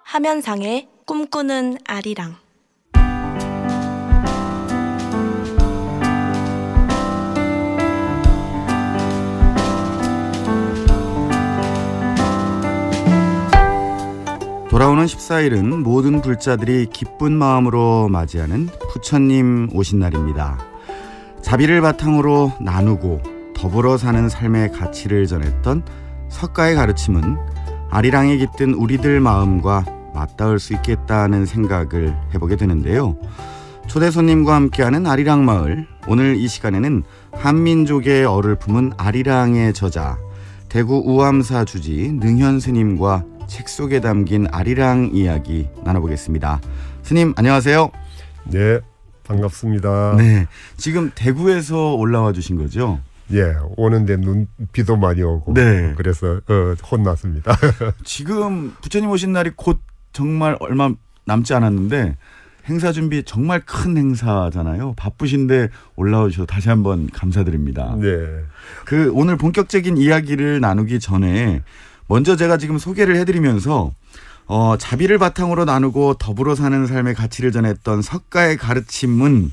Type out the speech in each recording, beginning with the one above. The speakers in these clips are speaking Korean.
화면상의 꿈꾸는 아리랑. 돌아오는 14일은 모든 불자들이 기쁜 마음으로 맞이하는 부처님 오신 날입니다. 자비를 바탕으로 나누고 더불어 사는 삶의 가치를 전했던 석가의 가르침은 아리랑에 깃든 우리들 마음과 맞닿을 수 있겠다는 생각을 해보게 되는데요. 초대 손님과 함께하는 아리랑 마을, 오늘 이 시간에는 한민족의 얼을 품은 아리랑의 저자, 대구 우암사 주지 능현 스님과 책 속에 담긴 아리랑 이야기 나눠보겠습니다. 스님 안녕하세요. 네, 반갑습니다. 네, 지금 대구에서 올라와 주신 거죠? 예, 오는데 비도 많이 오고, 네. 그래서 혼났습니다. 지금 부처님 오신 날이 곧 정말 얼마 남지 않았는데 행사 준비 정말 큰 행사잖아요. 바쁘신데 올라오셔서 다시 한번 감사드립니다. 네. 오늘 본격적인 이야기를 나누기 전에 먼저 제가 지금 소개를 해드리면서 자비를 바탕으로 나누고 더불어 사는 삶의 가치를 전했던 석가의 가르침은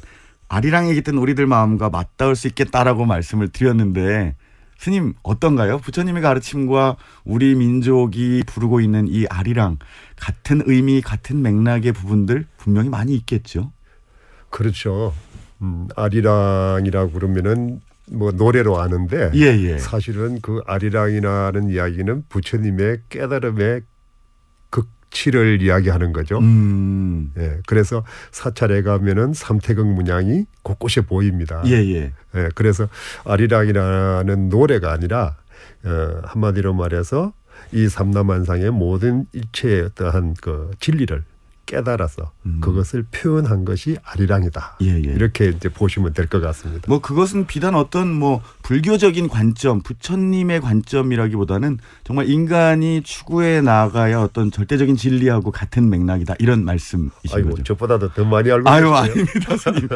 아리랑에 깃든 우리들 마음과 맞닿을 수 있겠다라고 말씀을 드렸는데 스님 어떤가요? 부처님의 가르침과 우리 민족이 부르고 있는 이 아리랑, 같은 의미, 같은 맥락의 부분들 분명히 많이 있겠죠? 그렇죠. 아리랑이라고 그러면은 뭐 노래로 아는데 예. 사실은 그 아리랑이라는 이야기는 부처님의 깨달음의 극치를 이야기하는 거죠. 예, 그래서 사찰에 가면은 삼태경 문양이 곳곳에 보입니다. 예, 그래서 아리랑이라는 노래가 아니라 한마디로 말해서 이 삼라만상의 모든 일체의 어떠한 그 진리를 깨달아서 그것을 표현한 것이 아리랑이다. 예. 이렇게 이제 보시면 될 것 같습니다. 뭐 그것은 비단 어떤 불교적인 관점, 부처님의 관점이라기보다는 정말 인간이 추구해 나가야 어떤 절대적인 진리하고 같은 맥락이다. 이런 말씀이신 거죠. 저보다도 더 많이 알고 계시네요. 아닙니다, 선생님.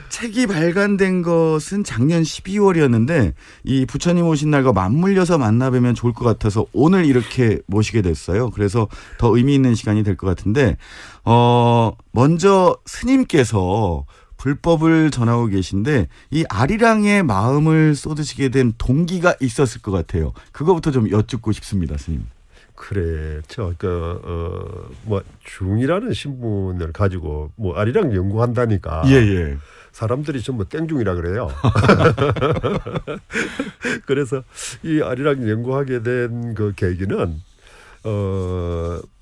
책이 발간된 것은 작년 12월이었는데 이 부처님 오신 날과 맞물려서 만나뵈면 좋을 것 같아서 오늘 이렇게 모시게 됐어요. 그래서 더 의미 있는 시간이 될 것 같은데 먼저 스님께서 불법을 전하고 계신데 이 아리랑의 마음을 쏟으시게 된 동기가 있었을 것 같아요. 그거부터 좀 여쭙고 싶습니다, 스님. 그렇죠. 중이라는 신분을 가지고 아리랑 연구한다니까. 예. 사람들이 전부 땡중이라 그래요. 그래서 이 아리랑 연구하게 된 그 계기는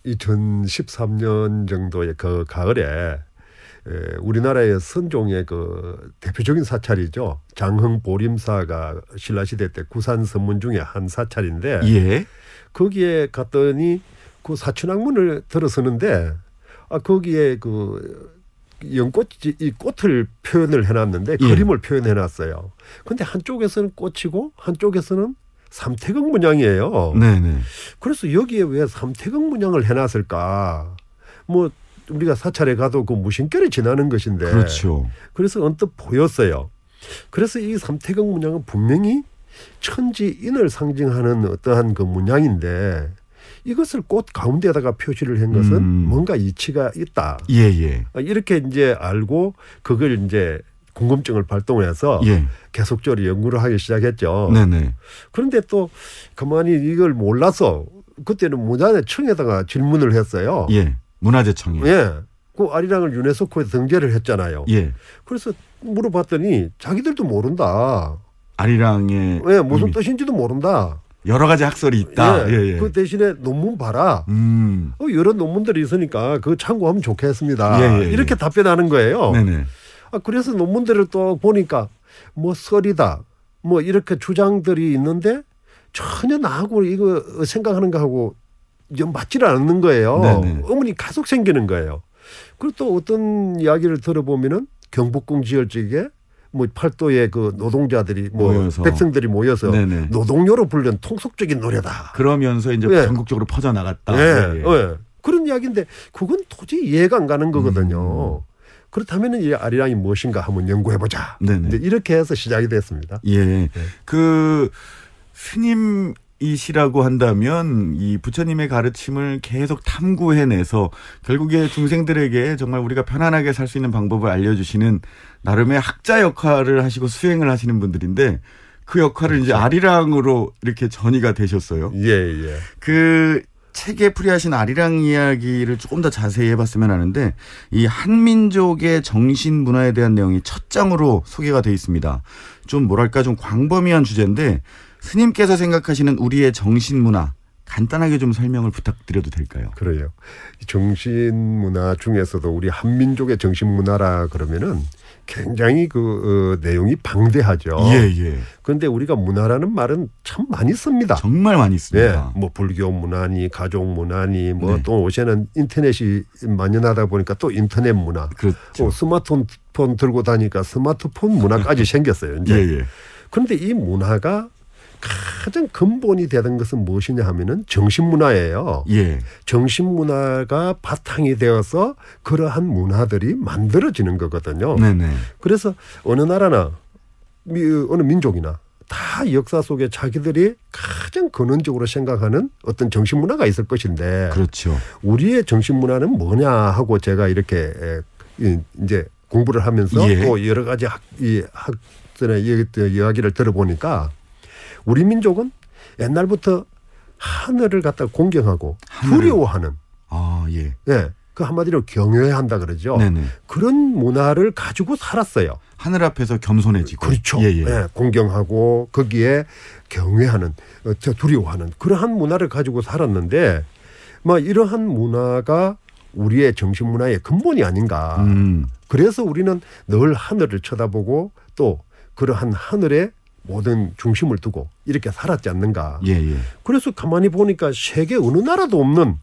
2013년 정도의 그 가을에 우리나라의 선종의 그 대표적인 사찰이죠. 장흥 보림사가 신라시대 때 구산 선문 중에 한 사찰인데 예. 거기에 갔더니 그 사춘학문을 들어서는데 거기에 연꽃 이 꽃을 표현을 해놨는데 그림을 표현해놨어요. 그런데 한쪽에서는 꽃이고 한쪽에서는 삼태경 문양이에요. 네네. 그래서 여기에 왜 삼태경 문양을 해놨을까? 우리가 사찰에 가도 그 무심결에 지나는 것인데. 그렇죠. 그래서 언뜻 보였어요. 그래서 이 삼태경 문양은 분명히 천지인을 상징하는 어떠한 그 문양인데 이것을 꽃 가운데다가 표시를 한 것은 뭔가 이치가 있다. 예. 이렇게 이제 알고 그걸 이제 궁금증을 발동해서 계속적으로 연구를 하기 시작했죠. 네네. 그런데 또 가만히 이걸 몰라서 그때는 문화재청에다가 질문을 했어요. 예. 문화재청에. 예. 그 아리랑을 유네스코에 등재를 했잖아요. 예. 그래서 물어봤더니 자기들도 모른다. 아리랑의 무슨 뜻인지도 모른다. 여러 가지 학설이 있다. 예. 그 대신에 논문 봐라. 여러 논문들이 있으니까 그거 참고하면 좋겠습니다. 이렇게 답변하는 거예요. 네네. 그래서 논문들을 또 보니까 설이다, 뭐 이렇게 주장들이 있는데 전혀 나하고 이거 생각하는 거하고 좀 맞지를 않는 거예요. 네네. 어머니 계속 생기는 거예요. 그리고 또 어떤 이야기를 들어보면은 경복궁 지을 적에 뭐 팔도에 그 노동자들이 뭐 모여서. 백성들이 모여서 네네. 노동요로 부르는 통속적인 노래다. 그러면서 이제 예. 전국적으로 퍼져 나갔다. 예. 예. 그런 이야기인데 그건 도저히 이해가 안 가는 거거든요. 그렇다면 이 아리랑이 무엇인가 한번 연구해보자. 네네. 이제 이렇게 해서 시작이 됐습니다. 예. 그 스님이시라고 한다면 이 부처님의 가르침을 계속 탐구해내서 결국에 중생들에게 정말 우리가 편안하게 살 수 있는 방법을 알려주시는 나름의 학자 역할을 하시고 수행을 하시는 분들인데 그 역할을 이제 아리랑으로 이렇게 전이가 되셨어요. 예. 그 책에 풀이하신 아리랑 이야기를 조금 더 자세히 해봤으면 하는데 이 한민족의 정신 문화에 대한 내용이 첫 장으로 소개가 되어 있습니다. 좀 뭐랄까 좀 광범위한 주제인데 스님께서 생각하시는 우리의 정신 문화 간단하게 좀 설명을 부탁드려도 될까요? 그래요. 정신 문화 중에서도 우리 한민족의 정신 문화라 그러면은 굉장히 그 내용이 방대하죠. 예. 그런데 우리가 문화라는 말은 참 많이 씁니다. 정말 많이 씁니다. 네, 뭐 불교 문화니 가족 문화니 뭐 네. 또 요새는 인터넷이 만연하다 보니까 또 인터넷 문화, 그렇죠. 스마트폰 들고 다니까 스마트폰 문화까지 생겼어요. 이제. 예. 그런데 이 문화가 가장 근본이 되는 것은 무엇이냐 하면은 정신문화예요. 예. 정신문화가 바탕이 되어서 그러한 문화들이 만들어지는 거거든요. 네네. 그래서 어느 나라나 어느 민족이나 다 역사 속에 자기들이 가장 근원적으로 생각하는 어떤 정신문화가 있을 것인데 그렇죠. 우리의 정신문화는 뭐냐 하고 제가 이렇게 이제 공부를 하면서 예. 또 여러 가지 학전의 이야기를 들어보니까 우리 민족은 옛날부터 하늘을 갖다 공경하고 두려워하는 예. 예, 그 한마디로 경외한다 그러죠. 네네. 그런 문화를 가지고 살았어요. 하늘 앞에서 겸손해지고. 그렇죠. 예. 예, 공경하고 거기에 경외하는 두려워하는 그러한 문화를 가지고 살았는데 뭐 이러한 문화가 우리의 정신 문화의 근본이 아닌가. 그래서 우리는 늘 하늘을 쳐다보고 또 그러한 하늘에 모든 중심을 두고 이렇게 살았지 않는가. 예. 그래서 가만히 보니까 세계 어느 나라도 없는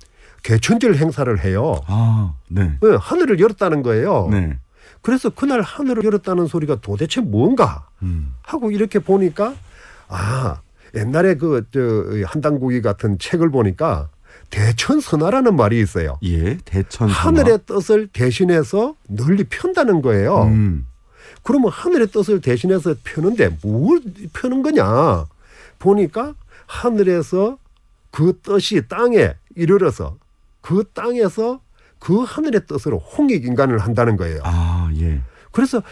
개천절 행사를 해요. 네. 네, 하늘을 열었다는 거예요. 네. 그래서 그날 하늘을 열었다는 소리가 도대체 뭔가 하고 이렇게 보니까 옛날에 한당구기 같은 책을 보니까 대천선화라는 말이 있어요. 예, 대천선화. 하늘의 뜻을 대신해서 널리 편다는 거예요. 그러면 하늘의 뜻을 대신해서 펴는데 뭘 펴는 거냐 보니까 하늘에서 그 뜻이 땅에 이르러서 그 땅에서 그 하늘의 뜻으로 홍익인간을 한다는 거예요. 예. 그래서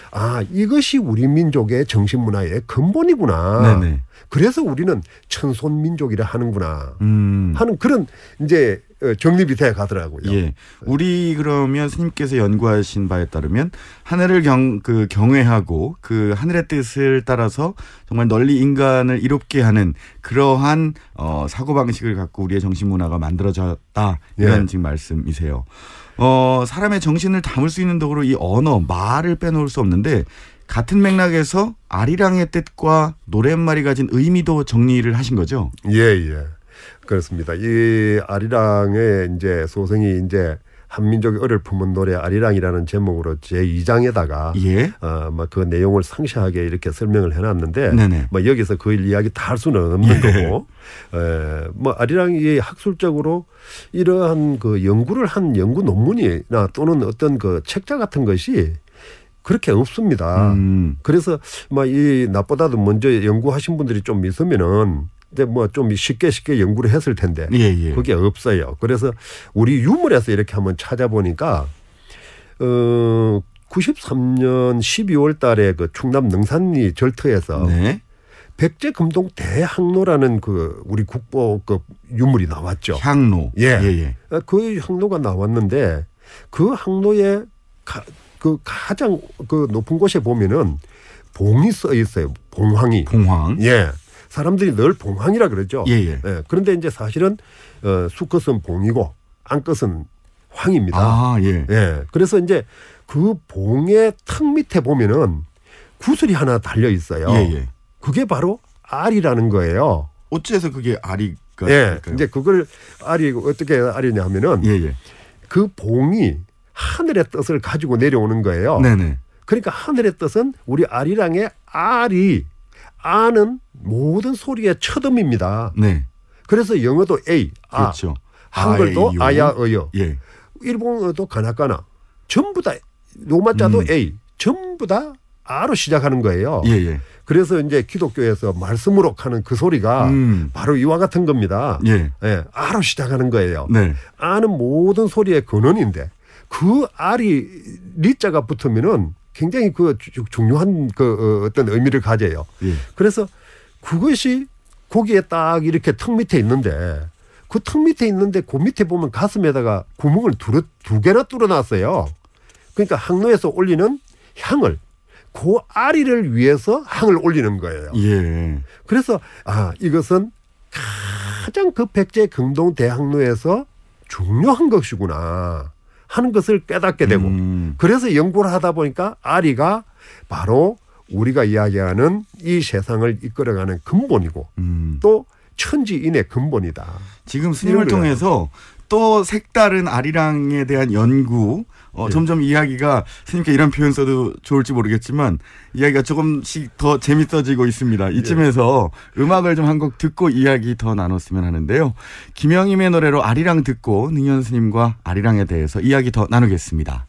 이것이 우리 민족의 정신문화의 근본이구나. 네네. 그래서 우리는 천손민족이라 하는구나 하는 그런 이제 정립이 돼 가더라고요. 예. 우리 그러면 스님께서 연구하신 바에 따르면 하늘을 경외하고 그 하늘의 뜻을 따라서 정말 널리 인간을 이롭게 하는 그러한 사고방식을 갖고 우리의 정신문화가 만들어졌다. 이런 지금 말씀이세요. 사람의 정신을 담을 수 있는 덕으로 이 언어, 말을 빼놓을 수 없는데 같은 맥락에서 아리랑의 뜻과 노랫말이 가진 의미도 정리를 하신 거죠? 예. 그렇습니다. 이 아리랑의 이제 소승이 이제 한민족의 어를 품은 노래 아리랑이라는 제목으로 제2장에다가 그 내용을 상세하게 이렇게 설명을 해놨는데 네네. 여기서 그 이야기 다 할 수는 없는 거고 아리랑이 학술적으로 이러한 그 연구를 한 연구 논문이나 또는 어떤 그 책자 같은 것이 그렇게 없습니다. 그래서 이 나보다도 먼저 연구하신 분들이 좀 있으면은 이제 좀 쉽게 연구를 했을 텐데 그게 없어요. 그래서 우리 유물에서 이렇게 한번 찾아보니까 93년 12월 달에 그 충남 능산리 절터에서 백제금동 대항로라는 그 우리 국보 그 유물이 나왔죠. 향로. 예. 그 항로가 나왔는데 그 항로에 그 가장 그 높은 곳에 보면은 봉이 써 있어요. 봉황이. 예. 사람들이 늘 봉황이라 그러죠. 예. 그런데 이제 사실은 수컷은 봉이고 암컷은 황입니다. 예. 그래서 이제 그 봉의 턱 밑에 보면은 구슬이 하나 달려 있어요. 그 그게 바로 알이라는 거예요. 어째서 그게 아리가 예. 될까요? 이제 그걸 알이 어떻게 알이냐 하면은 예. 그 봉이 하늘의 뜻을 가지고 내려오는 거예요. 네네. 그러니까 하늘의 뜻은 우리 아리랑의 알이 아는 모든 소리의 첫음입니다. 네. 그래서 영어도 A, 아, 그렇죠. 한글도 아, 아야, 어여, 예. 일본어도 가나까나 전부 다 로마자도 A, 전부 다 아로 시작하는 거예요. 예. 그래서 이제 기독교에서 말씀으로 하는 그 소리가 바로 이와 같은 겁니다. 예. 예, 아로 시작하는 거예요. 네. 아는 모든 소리의 근원인데 그 알이 리자가 붙으면은 굉장히 그 중요한 그 어떤 의미를 가져요. 예. 그래서 그것이 거기에 딱 이렇게 턱 밑에 있는데 그 턱 밑에 있는데 그 밑에 보면 가슴에다가 구멍을 두 개나 뚫어놨어요. 그러니까 항로에서 올리는 향을 그 아리를 위해서 향을 올리는 거예요. 예. 그래서 이것은 가장 그 백제 경동 대항로에서 중요한 것이구나 하는 것을 깨닫게 되고 그래서 연구를 하다 보니까 아리가 바로 우리가 이야기하는 이 세상을 이끌어가는 근본이고 또 천지인의 근본이다. 지금 스님을 통해서 또 색다른 아리랑에 대한 연구 점점 이야기가 스님께 이런 표현 써도 좋을지 모르겠지만 이야기가 조금씩 더 재밌어지고 있습니다. 이쯤에서 음악을 좀 한 곡 듣고 이야기 더 나눴으면 하는데요. 김영임의 노래로 아리랑 듣고 능현 스님과 아리랑에 대해서 이야기 더 나누겠습니다.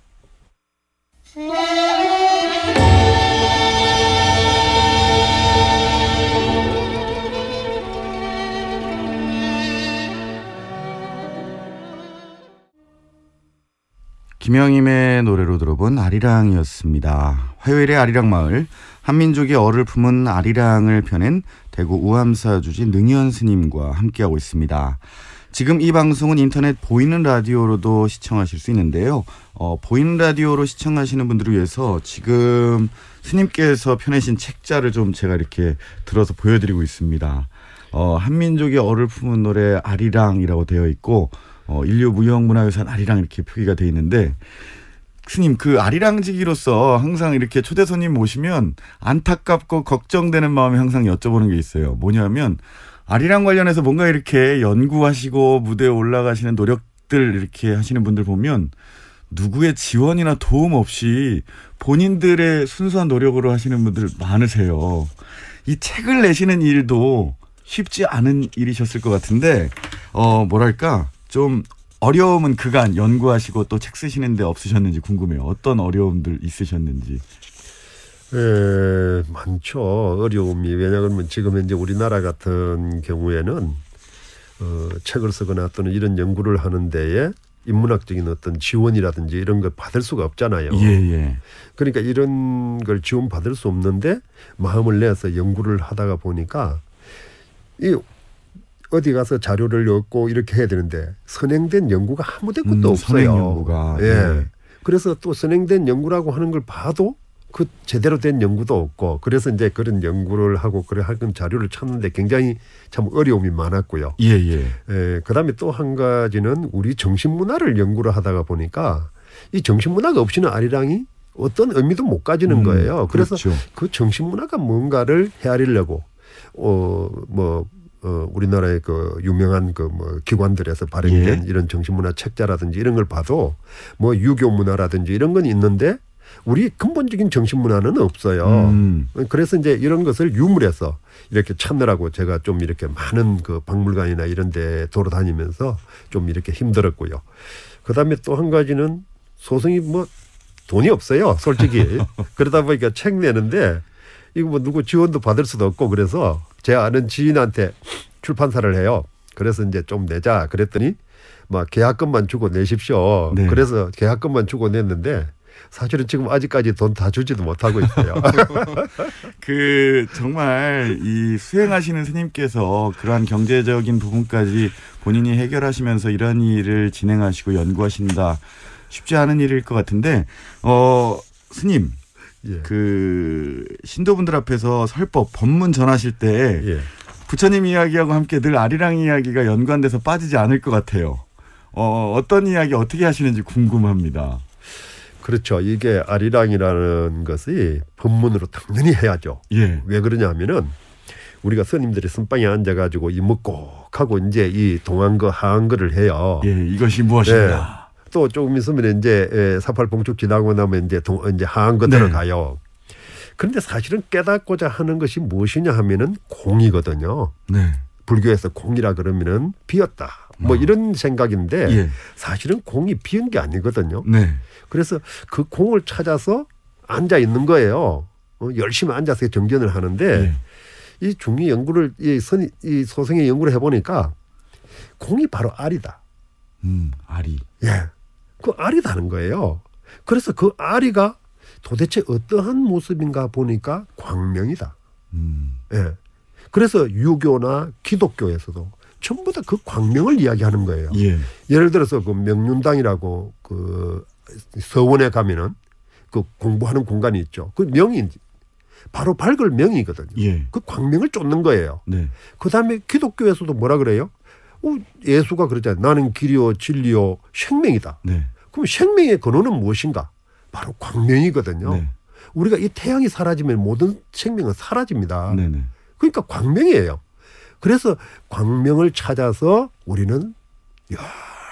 김영임의 노래로 들어본 아리랑이었습니다. 화요일의 아리랑마을, 한민족의 어를 품은 아리랑을 펴낸 대구 우암사 주지 능현 스님과 함께하고 있습니다. 지금 이 방송은 인터넷 보이는 라디오로도 시청하실 수 있는데요. 보이는 라디오로 시청하시는 분들을 위해서 지금 스님께서 펴내신 책자를 좀 제가 이렇게 들어서 보여드리고 있습니다. 한민족의 어를 품은 노래 아리랑이라고 되어 있고 인류 무형문화유산 아리랑 이렇게 표기가 되어 있는데 스님 그 아리랑지기로서 항상 이렇게 초대 손님 모시면 안타깝고 걱정되는 마음에 항상 여쭤보는 게 있어요. 뭐냐면 아리랑 관련해서 뭔가 이렇게 연구하시고 무대에 올라가시는 노력들 이렇게 하시는 분들 보면 누구의 지원이나 도움 없이 본인들의 순수한 노력으로 하시는 분들 많으세요. 이 책을 내시는 일도 쉽지 않은 일이셨을 것 같은데 뭐랄까 좀 어려움은 그간 연구하시고 또 책 쓰시는데 없으셨는지 궁금해요. 어떤 어려움들 있으셨는지. 많죠. 어려움이. 왜냐하면 지금 현재 우리나라 같은 경우에는 책을 쓰거나 또는 이런 연구를 하는 데에 인문학적인 어떤 지원이라든지 이런 걸 받을 수가 없잖아요. 예. 그러니까 이런 걸 지원받을 수 없는데 마음을 내서 연구를 하다가 보니까 어디 가서 자료를 얻고 이렇게 해야 되는데 선행된 연구가 아무 데것도 없어요. 선행 연구가. 예. 그래서 또 선행된 연구라고 하는 걸 봐도 그 제대로 된 연구도 없고 그래서 이제 그런 연구를 하고 그래 하는 자료를 찾는데 굉장히 참 어려움이 많았고요. 예. 그다음에 또 한 가지는 우리 정신문화를 연구를 하다가 보니까 이 정신문화가 없이는 아리랑이 어떤 의미도 못 가지는 거예요. 그래서 그렇죠. 그 정신문화가 뭔가를 헤아리려고 우리나라의 그 유명한 그 기관들에서 발행된 이런 정신문화 책자라든지 이런 걸 봐도 유교 문화라든지 이런 건 있는데 우리 근본적인 정신문화는 없어요. 그래서 이제 이런 것을 유물해서 이렇게 찾느라고 제가 좀 이렇게 많은 그 박물관이나 이런 데 돌아다니면서 좀 이렇게 힘들었고요. 그다음에 또 한 가지는 소송이 돈이 없어요. 솔직히. 그러다 보니까 책 내는데 이거 누구 지원도 받을 수도 없고 그래서 제 아는 지인한테 출판사를 해요. 그래서 이제 좀 내자 그랬더니 계약금만 주고 내십시오. 네. 그래서 계약금만 주고 냈는데 사실은 지금 아직까지 돈 다 주지도 못하고 있어요. 정말 이 수행하시는 스님께서 그러한 경제적인 부분까지 본인이 해결하시면서 이런 일을 진행하시고 연구하신다. 쉽지 않은 일일 것 같은데 스님 그 신도분들 앞에서 설법 법문 전하실 때 부처님 이야기하고 함께 늘 아리랑 이야기가 연관돼서 빠지지 않을 것 같아요. 어떤 이야기 어떻게 하시는지 궁금합니다. 그렇죠. 이게 아리랑이라는 것이 법문으로 당연히 해야죠. 예. 왜 그러냐면은 우리가 스님들이 선방에 앉아가지고 이 먹곡하고 이제 이 동안거 하안거를 해요. 예, 이것이 무엇인가. 또 조금 있으면 이제 사팔봉축 지나고 나면 이제 하안거 네. 들어가요. 그런데 사실은 깨닫고자 하는 것이 무엇이냐 하면은 공이거든요. 네. 불교에서 공이라 그러면은 비었다. 뭐 이런 생각인데 예. 사실은 공이 비은 게 아니거든요. 네. 그래서 그 공을 찾아서 앉아 있는 거예요. 열심히 앉아서 정전을 하는데 예. 이 중리 연구를 이 소승의 연구를 해보니까 공이 바로 알이다. 알이. 예, 그 알이다는 거예요. 그래서 그 알이가 도대체 어떠한 모습인가 보니까 광명이다. 예. 그래서 유교나 기독교에서도 전부 다 그 광명을 이야기하는 거예요. 예. 예를 들어서 그 명륜당이라고 그 서원에 가면은 그 공부하는 공간이 있죠. 그 명이 바로 밝을 명이거든요. 예. 그 광명을 쫓는 거예요. 네. 그다음에 기독교에서도 뭐라 그래요? 예수가 그러잖아요. 나는 길이요 진리요 생명이다. 네. 그럼 생명의 근원은 무엇인가? 바로 광명이거든요. 네. 우리가 이 태양이 사라지면 모든 생명은 사라집니다. 네네. 그러니까 광명이에요. 그래서 광명을 찾아서 우리는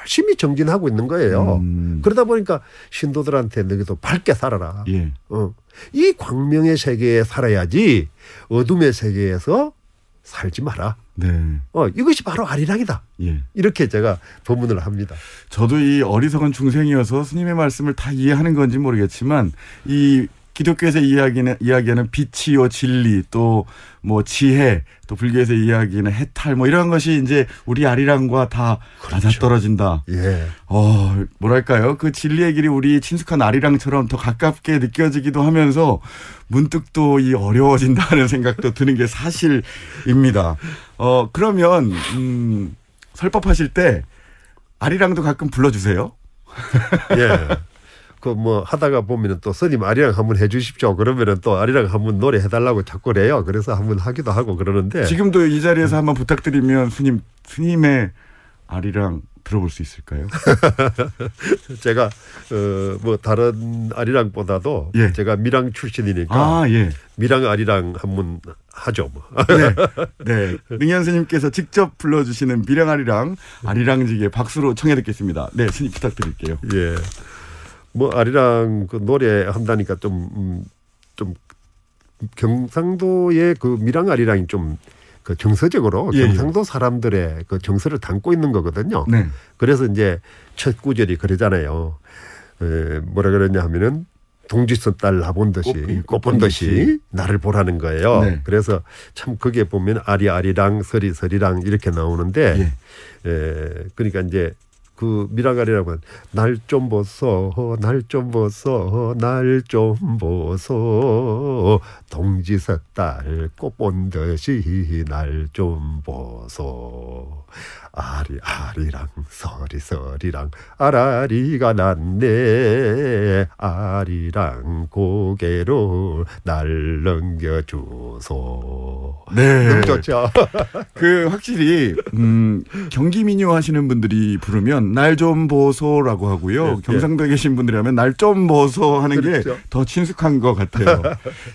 열심히 정진하고 있는 거예요. 그러다 보니까 신도들한테 너희도 밝게 살아라. 예. 이 광명의 세계에 살아야지 어둠의 세계에서 살지 마라. 네. 이것이 바로 아리랑이다. 예. 이렇게 제가 법문을 합니다. 저도 이 어리석은 중생이어서 스님의 말씀을 다 이해하는 건지 모르겠지만 이 기독교에서 이야기하는 빛이요 진리 또 뭐 지혜 또 불교에서 이야기하는 해탈 뭐 이런 것이 이제 우리 아리랑과 다 그렇죠. 맞아떨어진다. 예. 뭐랄까요? 그 진리의 길이 우리 친숙한 아리랑처럼 더 가깝게 느껴지기도 하면서 문득 또 이 어려워진다는 생각도 드는 게 사실입니다. 그러면 설법하실 때 아리랑도 가끔 불러주세요. 예. 그 뭐 하다가 보면은 또 스님 아리랑 한번 해주십시오. 그러면은 또 아리랑 한번 노래 해달라고 자꾸 그래요. 그래서 한번 하기도 하고 그러는데 지금도 이 자리에서 한번 부탁드리면 스님의 아리랑 들어볼 수 있을까요? 제가 뭐 다른 아리랑보다도 예. 제가 밀양 출신이니까 예. 밀양 아리랑 한번 하죠. 뭐. 네. 능현 스님께서 직접 불러주시는 밀양 아리랑 아리랑지게 박수로 청해 듣겠습니다. 네, 스님 부탁드릴게요. 예. 뭐 아리랑 그 노래 한다니까 좀 경상도의 그 밀양 아리랑이 좀 그 정서적으로 예, 경상도 사람들의 그 정서를 담고 있는 거거든요. 네. 그래서 이제 첫 구절이 그러잖아요. 뭐라 그러냐 하면은 동지선 딸 나본 듯이 꽃 본 듯이 나를 보라는 거예요. 네. 그래서 참 거기에 보면 아리아리랑 서리서리랑 이렇게 나오는데 그러니까 이제 그 미라가리라고 하는 날 좀 보소 날 좀 보소 날 좀 보소 동지서 딸 꽃 본 듯이 날 좀 보소 아리아리랑 서리서리랑 아라리가 났네 아리랑 고개로 날 넘겨주소. 네. 너무 좋죠. 그 확실히 경기 민요 하시는 분들이 부르면 날 좀 보소라고 하고요. 경상도에 계신 분들이라면 날 좀 보소 하는 그렇죠. 게 더 친숙한 것 같아요.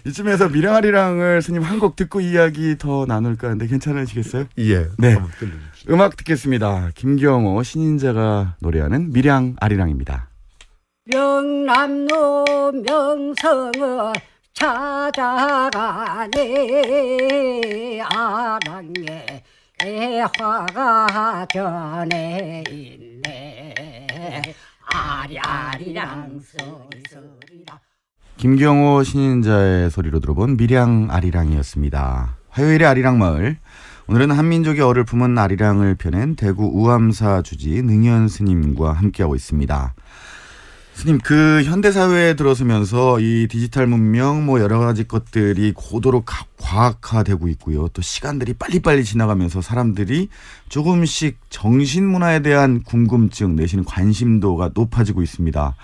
이쯤에서 밀양아리랑을 스님 한 곡 듣고 이야기 더 나눌까 하는데 괜찮으시겠어요? 예. 네. 한번 들려주십시오. 음악 듣겠습니다. 김경호 신인자가 노래하는 밀양아리랑입니다. 명남로 명성을 찾아가네 아랑에 화가 전에 있네 아리아리랑 소리소리랑. 김경호 신인자의 소리로 들어본 밀양아리랑이었습니다. 화요일의 아리랑마을. 오늘은 한민족의 어를 품은 아리랑을 펴낸 대구 우암사 주지 능현 스님과 함께하고 있습니다. 스님, 그 현대사회에 들어서면서 이 디지털 문명 뭐 여러 가지 것들이 고도로 과학화되고 있고요. 또 시간들이 빨리빨리 지나가면서 사람들이 조금씩 정신문화에 대한 궁금증 내지는 관심도가 높아지고 있습니다.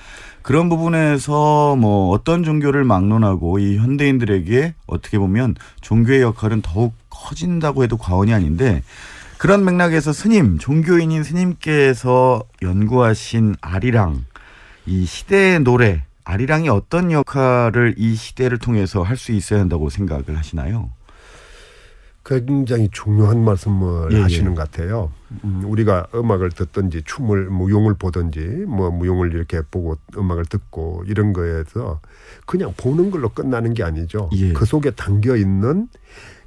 그런 부분에서 뭐 어떤 종교를 막론하고 이 현대인들에게 어떻게 보면 종교의 역할은 더욱 커진다고 해도 과언이 아닌데, 그런 맥락에서 스님, 종교인인 스님께서 연구하신 아리랑, 이 시대의 노래, 아리랑이 어떤 역할을 이 시대를 통해서 할 수 있어야 한다고 생각을 하시나요? 굉장히 중요한 말씀을 예, 하시는 예. 것 같아요. 우리가 음악을 듣든지 춤을 무용을 보든지 뭐 무용을 이렇게 보고 음악을 듣고 이런 거에서 그냥 보는 걸로 끝나는 게 아니죠. 예. 그 속에 담겨 있는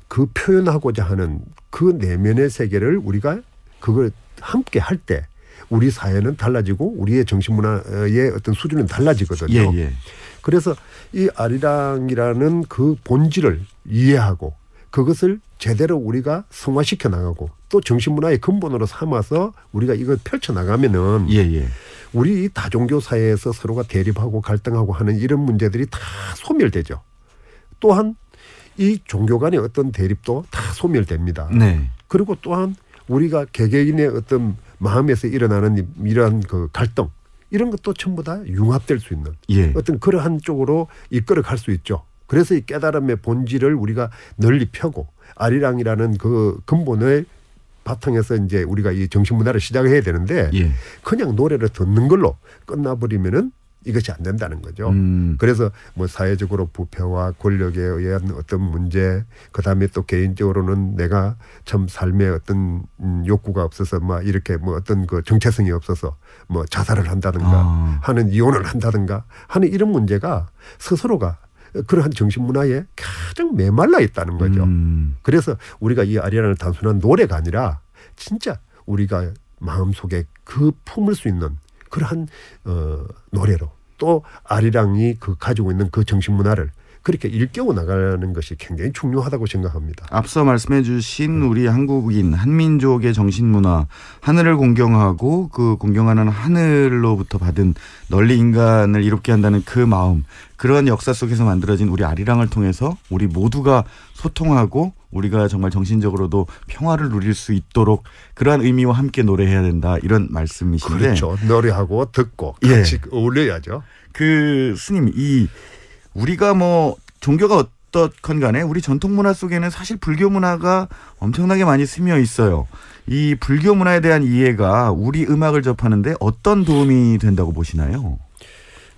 그 표현하고자 하는 그 내면의 세계를 우리가 그걸 함께 할 때 우리 사회는 달라지고 우리의 정신문화의 어떤 수준은 달라지거든요. 예, 예. 그래서 이 아리랑이라는 그 본질을 이해하고 그것을 제대로 우리가 성화시켜 나가고 또 정신문화의 근본으로 삼아서 우리가 이걸 펼쳐 나가면은 예, 예. 우리 이 다종교 사회에서 서로가 대립하고 갈등하고 하는 이런 문제들이 다 소멸되죠. 또한 이 종교 간의 어떤 대립도 다 소멸됩니다. 네. 그리고 또한 우리가 개개인의 어떤 마음에서 일어나는 이러한 그 갈등 이런 것도 전부 다 융합될 수 있는 예. 어떤 그러한 쪽으로 이끌어 갈 수 있죠. 그래서 이 깨달음의 본질을 우리가 널리 펴고 아리랑이라는 그 근본의 바탕에서 이제 우리가 이 정신문화를 시작해야 되는데 예. 그냥 노래를 듣는 걸로 끝나버리면은 이것이 안 된다는 거죠. 그래서 뭐 사회적으로 부패와 권력에 의한 어떤 문제, 그다음에 또 개인적으로는 내가 참 삶에 어떤 욕구가 없어서 막 이렇게 뭐 어떤 그 정체성이 없어서 뭐 자살을 한다든가 하는 이혼을 한다든가 하는 이런 문제가 스스로가 그러한 정신문화에 가장 메말라 있다는 거죠. 그래서 우리가 이 아리랑을 단순한 노래가 아니라 진짜 우리가 마음속에 그 품을 수 있는 그러한 노래로 또 아리랑이 그 가지고 있는 그 정신문화를 그렇게 일깨워 나가는 것이 굉장히 중요하다고 생각합니다. 앞서 말씀해 주신 우리 한국인 한민족의 정신문화, 하늘을 공경하고 그 공경하는 하늘로부터 받은 널리 인간을 이롭게 한다는 그 마음, 그런 역사 속에서 만들어진 우리 아리랑을 통해서 우리 모두가 소통하고 우리가 정말 정신적으로도 평화를 누릴 수 있도록 그러한 의미와 함께 노래해야 된다, 이런 말씀이신데. 그렇죠. 노래하고 듣고 같이 어울려야죠. 그 스님, 이 우리가 뭐 종교가 어떻건 간에 우리 전통 문화 속에는 사실 불교 문화가 엄청나게 많이 스며 있어요. 이 불교 문화에 대한 이해가 우리 음악을 접하는데 어떤 도움이 된다고 보시나요?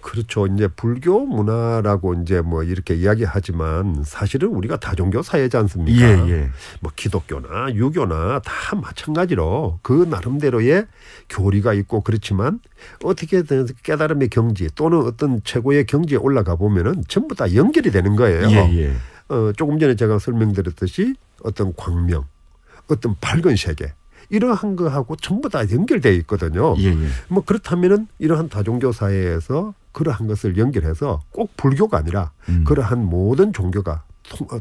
그렇죠. 이제 불교 문화라고 이제 뭐 이렇게 이야기하지만 사실은 우리가 다종교 사회지 않습니까? 예, 예. 뭐 기독교나 유교나 다 마찬가지로 그 나름대로의 교리가 있고 그렇지만 어떻게든 깨달음의 경지 또는 어떤 최고의 경지에 올라가 보면은 전부 다 연결이 되는 거예요. 예, 예. 조금 전에 제가 설명드렸듯이 어떤 광명, 어떤 밝은 세계 이러한 거하고 전부 다 연결되어 있거든요. 예, 예. 뭐 그렇다면은 이러한 다종교 사회에서 그러한 것을 연결해서 꼭 불교가 아니라 그러한 모든 종교가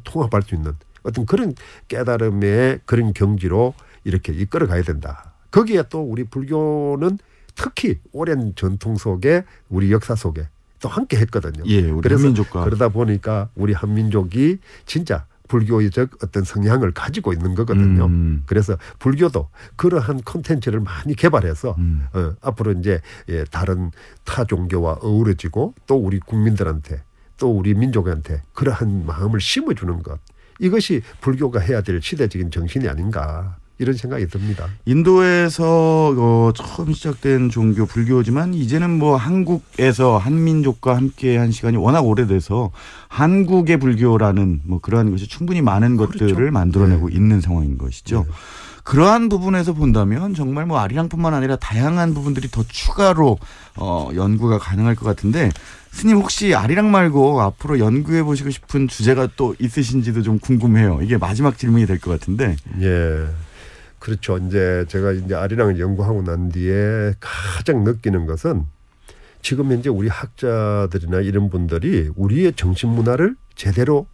통합할 수 있는 어떤 그런 깨달음의 그런 경지로 이렇게 이끌어 가야 된다. 거기에 또 우리 불교는 특히 오랜 전통 속에 우리 역사 속에 또 함께 했거든요. 예, 우리 그래서 한민족과. 그러다 보니까 우리 한민족이 진짜 불교적 어떤 성향을 가지고 있는 거거든요. 그래서 불교도 그러한 콘텐츠를 많이 개발해서 앞으로 이제 다른 타 종교와 어우러지고 또 우리 국민들한테 또 우리 민족한테 그러한 마음을 심어주는 것. 이것이 불교가 해야 될 시대적인 정신이 아닌가 이런 생각이 듭니다. 인도에서 처음 시작된 종교 불교지만 이제는 뭐 한국에서 한민족과 함께한 시간이 워낙 오래돼서 한국의 불교라는 뭐 그러한 것이 충분히 많은 것들을 그렇죠. 만들어내고 있는 상황인 것이죠. 네. 그러한 부분에서 본다면 정말 뭐 아리랑뿐만 아니라 다양한 부분들이 더 추가로 연구가 가능할 것 같은데, 스님 혹시 아리랑 말고 앞으로 연구해 보시고 싶은 주제가 또 있으신지도 좀 궁금해요. 이게 마지막 질문이 될 것 같은데. 예. 그렇죠. 이제 제가 이제 아리랑을 연구하고 난 뒤에 가장 느끼는 것은 지금 현재 우리 학자들이나 이런 분들이 우리의 정신 문화를 제대로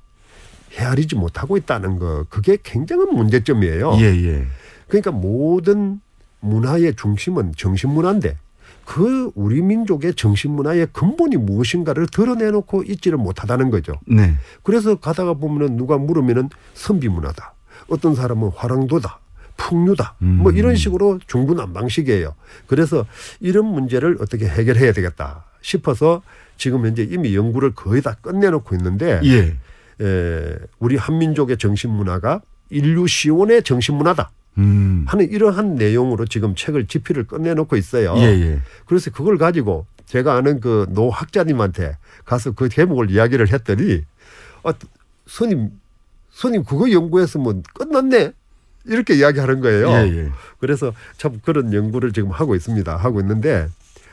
헤아리지 못하고 있다는 거. 그게 굉장한 문제점이에요. 예, 예. 그러니까 모든 문화의 중심은 정신 문화인데 그 우리 민족의 정신 문화의 근본이 무엇인가를 드러내놓고 있지를 못하다는 거죠. 네. 그래서 가다가 보면은 누가 물으면은 선비 문화다. 어떤 사람은 화랑도다. 풍류다. 뭐 이런 식으로 중구난방식이에요. 그래서 이런 문제를 어떻게 해결해야 되겠다 싶어서 지금 현재 이미 연구를 거의 다 끝내놓고 있는데 예. 우리 한민족의 정신문화가 인류 시온의 정신문화다 하는 이러한 내용으로 지금 책을 집필을 끝내놓고 있어요. 예, 예. 그래서 그걸 가지고 제가 아는 그 노 학자님한테 가서 그 제목을 이야기를 했더니 스님 스님 그거 연구했으면 끝났네 이렇게 이야기하는 거예요. 예, 예. 그래서 참 그런 연구를 지금 하고 있습니다. 하고 있는데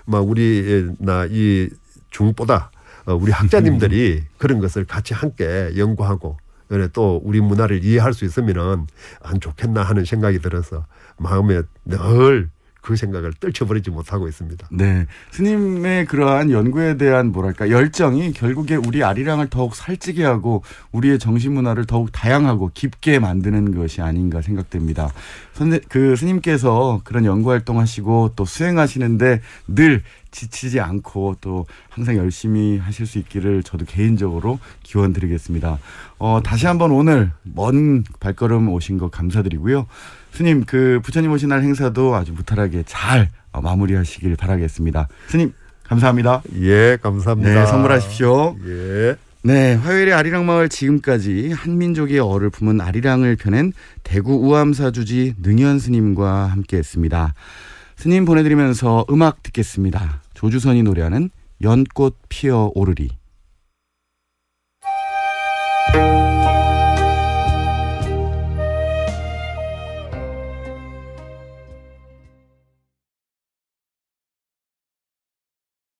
막 우리 이 중보다 우리 학자님들이 그런 것을 같이 함께 연구하고 또 우리 문화를 이해할 수 있으면은 안 좋겠나 하는 생각이 들어서 마음에 늘 그 생각을 떨쳐버리지 못하고 있습니다. 네, 스님의 그러한 연구에 대한 뭐랄까 열정이 결국에 우리 아리랑을 더욱 살찌게 하고 우리의 정신 문화를 더욱 다양하고 깊게 만드는 것이 아닌가 생각됩니다. 스님께서 그런 연구 활동하시고 또 수행하시는데 늘 지치지 않고 또 항상 열심히 하실 수 있기를 저도 개인적으로 기원드리겠습니다. 다시 한번 오늘 먼 발걸음 오신 거 감사드리고요. 스님 부처님 오신 날 행사도 아주 무탈하게 잘 마무리하시길 바라겠습니다. 스님 감사합니다. 예, 감사합니다. 네, 선물하십시오. 예. 네, 화요일의 아리랑마을 지금까지 한민족의 어를 품은 아리랑을 펴낸 대구 우암사주지 능현 스님과 함께했습니다. 스님 보내드리면서 음악 듣겠습니다. 조주선이 노래하는 연꽃 피어 오르리.